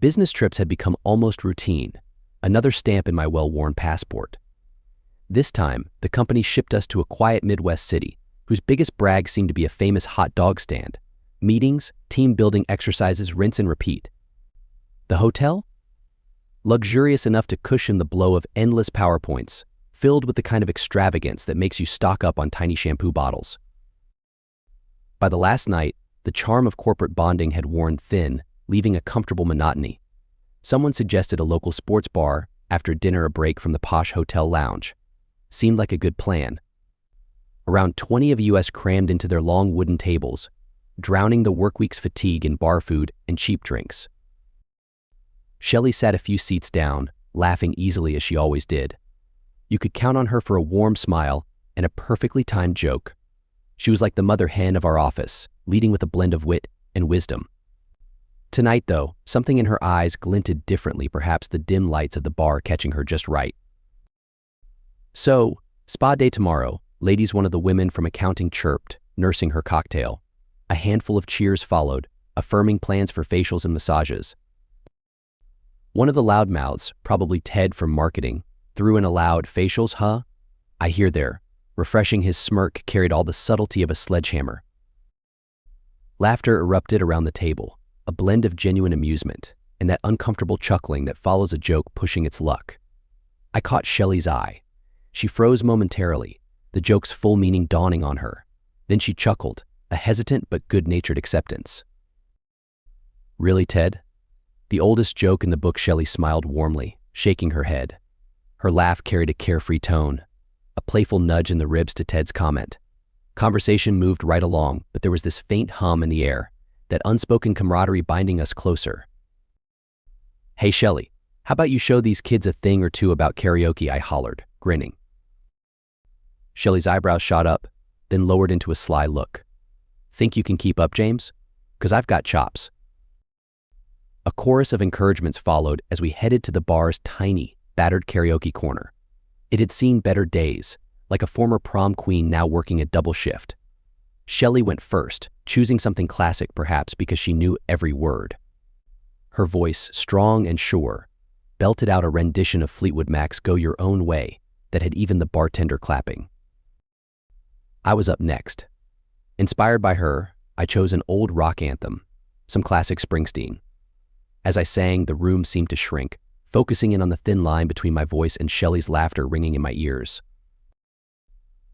Business trips had become almost routine, another stamp in my well-worn passport. This time, the company shipped us to a quiet Midwest city, whose biggest brag seemed to be a famous hot dog stand. Meetings, team-building exercises, rinse and repeat. The hotel? Luxurious enough to cushion the blow of endless PowerPoints, filled with the kind of extravagance that makes you stock up on tiny shampoo bottles. By the last night, the charm of corporate bonding had worn thin, leaving a comfortable monotony. Someone suggested a local sports bar after dinner, a break from the posh hotel lounge. Seemed like a good plan. Around 20 of us crammed into their long wooden tables, drowning the workweek's fatigue in bar food and cheap drinks. Shelley sat a few seats down, laughing easily as she always did. You could count on her for a warm smile and a perfectly timed joke. She was like the mother hen of our office, leading with a blend of wit and wisdom. Tonight, though, something in her eyes glinted differently, perhaps the dim lights of the bar catching her just right. So, spa day tomorrow, ladies, one of the women from accounting chirped, nursing her cocktail. A handful of cheers followed, affirming plans for facials and massages. One of the loudmouths, probably Ted from marketing, threw in a loud, "Facials, huh? I hear there." Refreshing, his smirk carried all the subtlety of a sledgehammer. Laughter erupted around the table, a blend of genuine amusement and that uncomfortable chuckling that follows a joke pushing its luck. I caught Shelley's eye. She froze momentarily, the joke's full meaning dawning on her. Then she chuckled, a hesitant but good-natured acceptance. "Really, Ted?" The oldest joke in the book. Shelley smiled warmly, shaking her head. Her laugh carried a carefree tone, a playful nudge in the ribs to Ted's comment. Conversation moved right along, but there was this faint hum in the air, that unspoken camaraderie binding us closer. "Hey, Shelley, how about you show these kids a thing or two about karaoke?" I hollered, grinning. Shelley's eyebrows shot up, then lowered into a sly look. "Think you can keep up, James? 'Cause I've got chops." A chorus of encouragements followed as we headed to the bar's tiny, battered karaoke corner. It had seen better days, like a former prom queen now working a double shift. Shelley went first, choosing something classic perhaps because she knew every word. Her voice, strong and sure, belted out a rendition of Fleetwood Mac's "Go Your Own Way" that had even the bartender clapping. I was up next. Inspired by her, I chose an old rock anthem, some classic Springsteen. As I sang, the room seemed to shrink, focusing in on the thin line between my voice and Shelley's laughter ringing in my ears.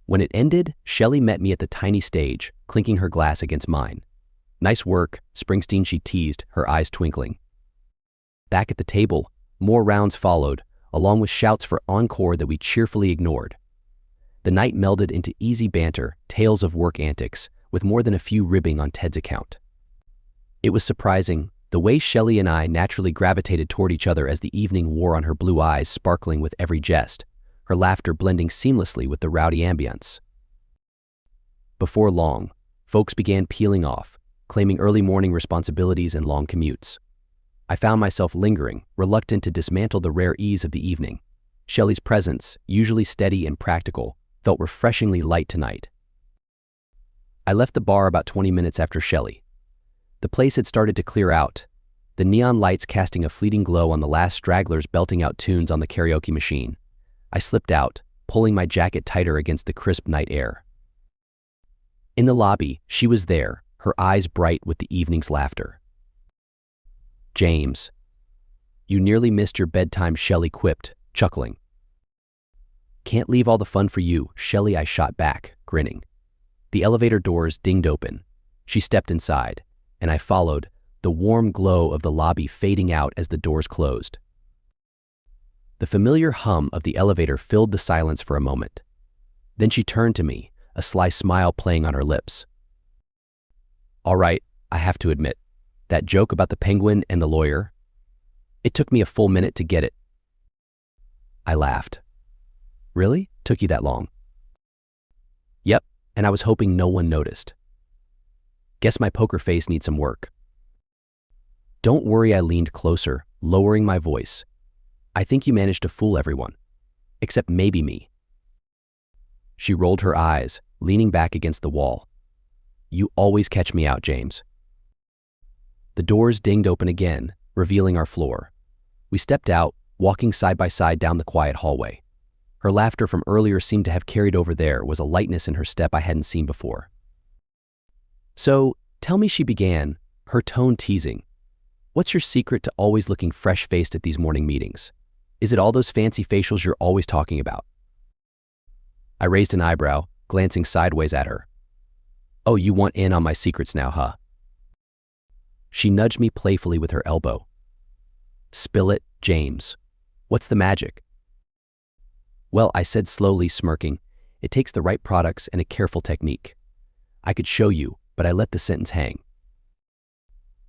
When it ended, Shelley met me at the tiny stage, clinking her glass against mine. "Nice work, Springsteen," she teased, her eyes twinkling. Back at the table, more rounds followed, along with shouts for encore that we cheerfully ignored. The night melded into easy banter, tales of work antics, with more than a few ribbing on Ted's account. It was surprising, the way Shelley and I naturally gravitated toward each other as the evening wore on, her blue eyes sparkling with every jest, her laughter blending seamlessly with the rowdy ambience. Before long, folks began peeling off, claiming early morning responsibilities and long commutes. I found myself lingering, reluctant to dismantle the rare ease of the evening. Shelley's presence, usually steady and practical, felt refreshingly light tonight. I left the bar about 20 minutes after Shelley. The place had started to clear out, the neon lights casting a fleeting glow on the last stragglers belting out tunes on the karaoke machine. I slipped out, pulling my jacket tighter against the crisp night air. In the lobby, she was there, her eyes bright with the evening's laughter. "James, you nearly missed your bedtime," Shelley quipped, chuckling. "Can't leave all the fun for you, Shelley," I shot back, grinning. The elevator doors dinged open. She stepped inside, and I followed, the warm glow of the lobby fading out as the doors closed. The familiar hum of the elevator filled the silence for a moment. Then she turned to me, a sly smile playing on her lips. "All right, I have to admit, that joke about the penguin and the lawyer, it took me a full minute to get it." I laughed. "Really? Took you that long?" "Yep, and I was hoping no one noticed. Guess my poker face needs some work." "Don't worry," I leaned closer, lowering my voice. "I think you managed to fool everyone. Except maybe me." She rolled her eyes, leaning back against the wall. "You always catch me out, James." The doors dinged open again, revealing our floor. We stepped out, walking side by side down the quiet hallway. Her laughter from earlier seemed to have carried over. There was a lightness in her step I hadn't seen before. "So, tell me," she began, her tone teasing. "What's your secret to always looking fresh-faced at these morning meetings? Is it all those fancy facials you're always talking about?" I raised an eyebrow, glancing sideways at her. "Oh, you want in on my secrets now, huh?" She nudged me playfully with her elbow. "Spill it, James. What's the magic?" "Well," I said slowly, smirking, "it takes the right products and a careful technique. I could show you, but I let the sentence hang."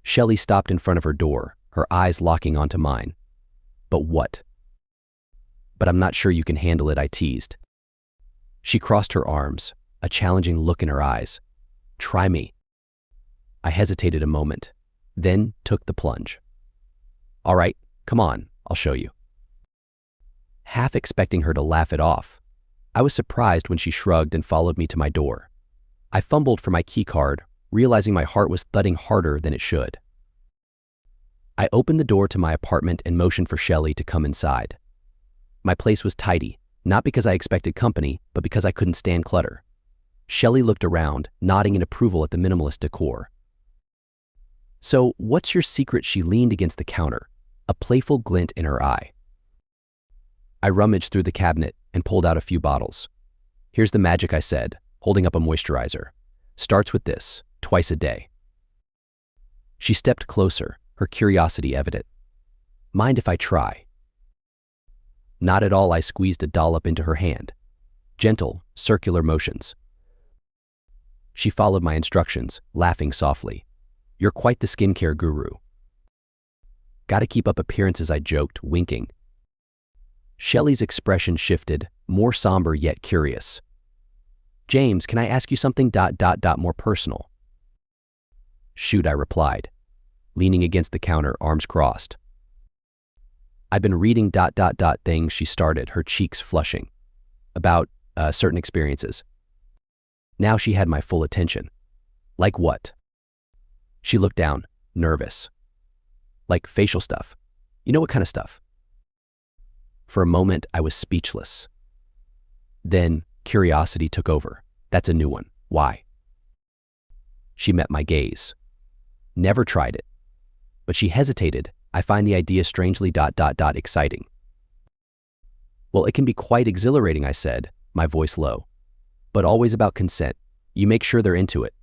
Shelley stopped in front of her door, her eyes locking onto mine. "But what?" "But I'm not sure you can handle it," I teased. She crossed her arms, a challenging look in her eyes. "Try me." I hesitated a moment, then took the plunge. "All right, come on, I'll show you." Half expecting her to laugh it off, I was surprised when she shrugged and followed me to my door. I fumbled for my keycard, realizing my heart was thudding harder than it should. I opened the door to my apartment and motioned for Shelley to come inside. My place was tidy, not because I expected company, but because I couldn't stand clutter. Shelley looked around, nodding in approval at the minimalist decor. "So, what's your secret?" She leaned against the counter, a playful glint in her eye. I rummaged through the cabinet and pulled out a few bottles. "Here's the magic," I said, holding up a moisturizer. "Starts with this, twice a day." She stepped closer, her curiosity evident. "Mind if I try?" "Not at all." I squeezed a dollop into her hand. Gentle, circular motions. She followed my instructions, laughing softly. "You're quite the skincare guru." "Gotta keep up appearances," I joked, winking. Shelley's expression shifted, more somber yet curious. "James, can I ask you something more personal?" "Shoot," I replied, leaning against the counter, arms crossed. "I've been reading things," she started, her cheeks flushing. "About certain experiences." Now she had my full attention. "Like what?" She looked down, nervous. "Like facial stuff. You know what kind of stuff?" For a moment, I was speechless. Then, curiosity took over. "That's a new one. Why?" She met my gaze. "Never tried it." But she hesitated. "I find the idea strangely exciting." "Well, it can be quite exhilarating," I said, my voice low. "But always about consent. You make sure they're into it."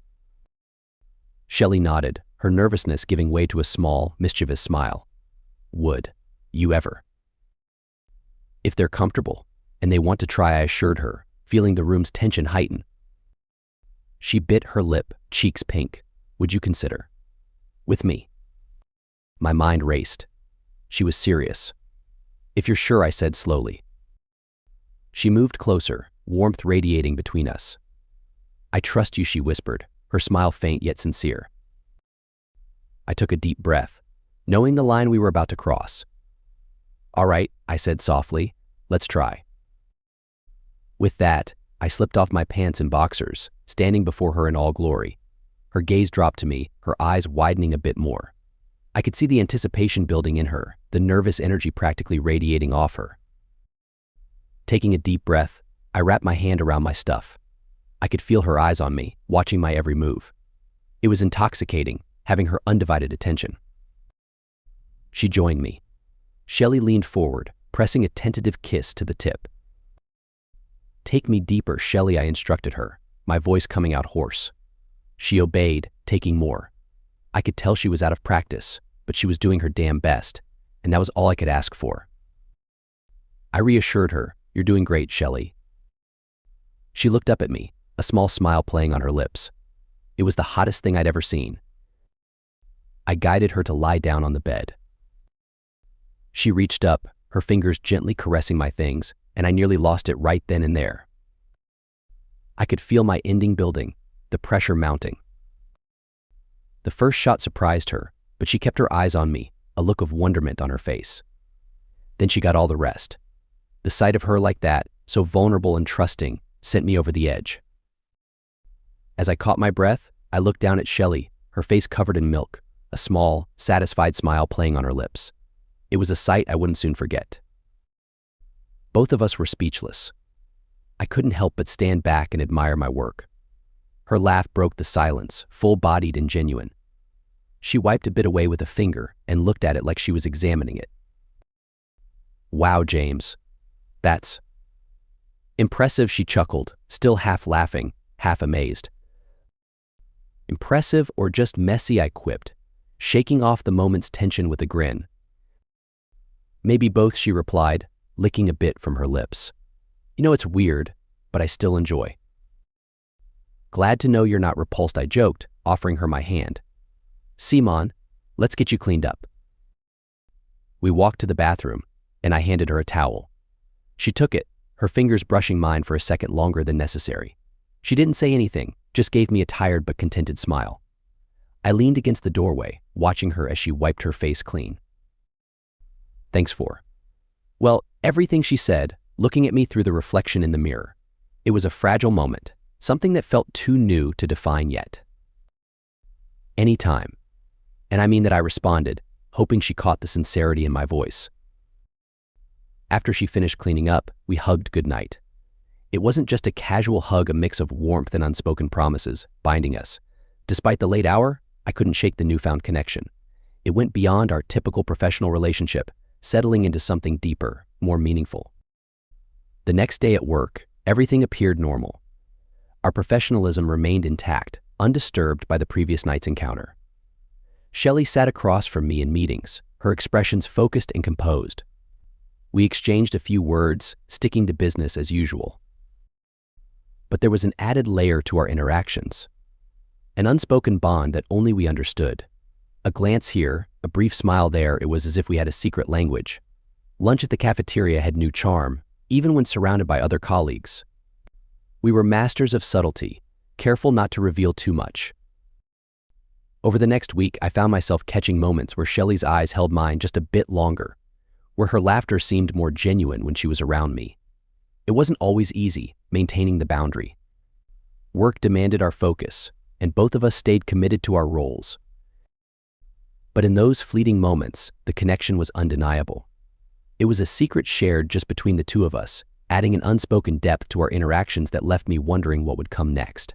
Shelley nodded, her nervousness giving way to a small, mischievous smile. "Would you ever?" "If they're comfortable, and they want to try," I assured her, feeling the room's tension heighten. She bit her lip, cheeks pink. "Would you consider?" "With me?" My mind raced. She was serious. "If you're sure," I said slowly. She moved closer, warmth radiating between us. "I trust you," she whispered, her smile faint yet sincere. I took a deep breath, knowing the line we were about to cross. "All right," I said softly, "let's try." With that, I slipped off my pants and boxers, standing before her in all glory. Her gaze dropped to me, her eyes widening a bit more. I could see the anticipation building in her, the nervous energy practically radiating off her. Taking a deep breath, I wrapped my hand around my stuff. I could feel her eyes on me, watching my every move. It was intoxicating, having her undivided attention. She joined me. Shelley leaned forward, pressing a tentative kiss to the tip. "Take me deeper, Shelley," I instructed her, my voice coming out hoarse. She obeyed, taking more. I could tell she was out of practice, but she was doing her damn best, and that was all I could ask for. I reassured her, "You're doing great, Shelley." She looked up at me, a small smile playing on her lips. It was the hottest thing I'd ever seen. I guided her to lie down on the bed. She reached up, her fingers gently caressing my things, and I nearly lost it right then and there. I could feel my ending building, the pressure mounting. The first shot surprised her, but she kept her eyes on me, a look of wonderment on her face. Then she got all the rest. The sight of her like that, so vulnerable and trusting, sent me over the edge. As I caught my breath, I looked down at Shelley, her face covered in milk, a small, satisfied smile playing on her lips. It was a sight I wouldn't soon forget. Both of us were speechless. I couldn't help but stand back and admire my work. Her laugh broke the silence, full-bodied and genuine. She wiped a bit away with a finger and looked at it like she was examining it. "Wow, James. That's impressive," she chuckled, still half laughing, half amazed. "Impressive or just messy?" I quipped, shaking off the moment's tension with a grin. "Maybe both," she replied, licking a bit from her lips. "You know, it's weird, but I still enjoy." "Glad to know you're not repulsed," I joked, offering her my hand. "Simon, let's get you cleaned up." We walked to the bathroom, and I handed her a towel. She took it, her fingers brushing mine for a second longer than necessary. She didn't say anything, just gave me a tired but contented smile. I leaned against the doorway, watching her as she wiped her face clean. "Thanks for..." "Well, everything," she said, looking at me through the reflection in the mirror. It was a fragile moment, something that felt too new to define yet. "Anytime." And I mean that, I responded, hoping she caught the sincerity in my voice. After she finished cleaning up, we hugged goodnight. It wasn't just a casual hug, a mix of warmth and unspoken promises binding us. Despite the late hour, I couldn't shake the newfound connection. It went beyond our typical professional relationship, settling into something deeper, more meaningful. The next day at work, everything appeared normal. Our professionalism remained intact, undisturbed by the previous night's encounter. Shelley sat across from me in meetings, her expressions focused and composed. We exchanged a few words, sticking to business as usual. But there was an added layer to our interactions. An unspoken bond that only we understood. A glance here, a brief smile there, it was as if we had a secret language. Lunch at the cafeteria had new charm, even when surrounded by other colleagues. We were masters of subtlety, careful not to reveal too much. Over the next week, I found myself catching moments where Shelley's eyes held mine just a bit longer, where her laughter seemed more genuine when she was around me. It wasn't always easy, maintaining the boundary. Work demanded our focus, and both of us stayed committed to our roles. But in those fleeting moments, the connection was undeniable. It was a secret shared just between the two of us, adding an unspoken depth to our interactions that left me wondering what would come next.